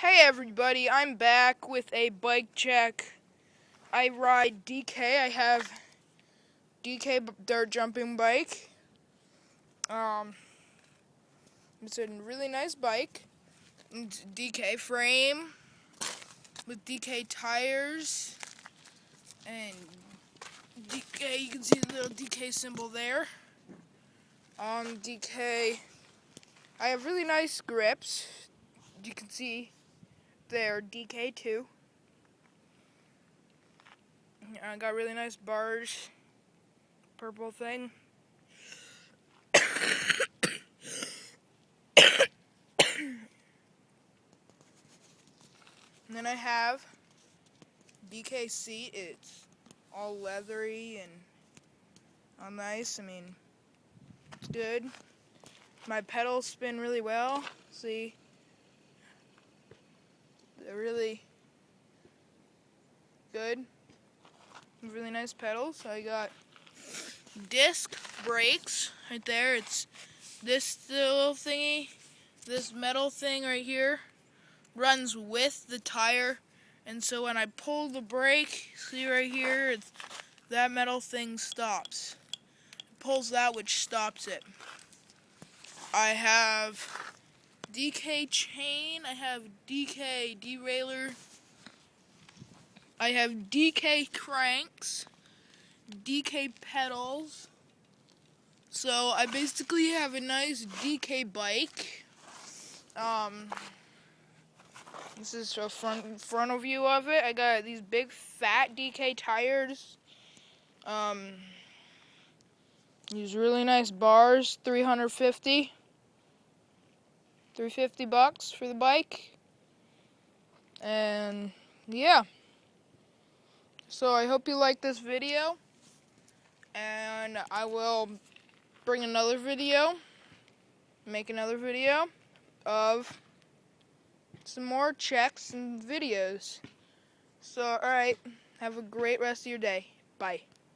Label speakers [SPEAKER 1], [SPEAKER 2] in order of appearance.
[SPEAKER 1] Hey everybody, I'm back with a bike check. I ride DK. I have DK dirt jumping bike. It's a really nice bike. It's DK frame with DK tires and DK. You can see the little DK symbol there. DK. I have really nice grips. You can see they're DK too. I got really nice bars. Purple thing. And then I have DK seat. It's all leathery and all nice. I mean, it's good. My pedals spin really well. See, they're really good. Really nice pedals. I got disc brakes right there. It's this little thingy, this metal thing right here, runs with the tire. And so when I pull the brake, see right here, that metal thing stops. It pulls that, which stops it. I have DK chain, I have DK derailleur, I have DK cranks, DK pedals. So I basically have a nice DK bike. This is a frontal view of it. I got these big fat DK tires. These really nice bars, $350 for the bike. And yeah. So I hope you like this video. And I will bring another video, make another video of some more checks and videos. So, alright, have a great rest of your day. Bye.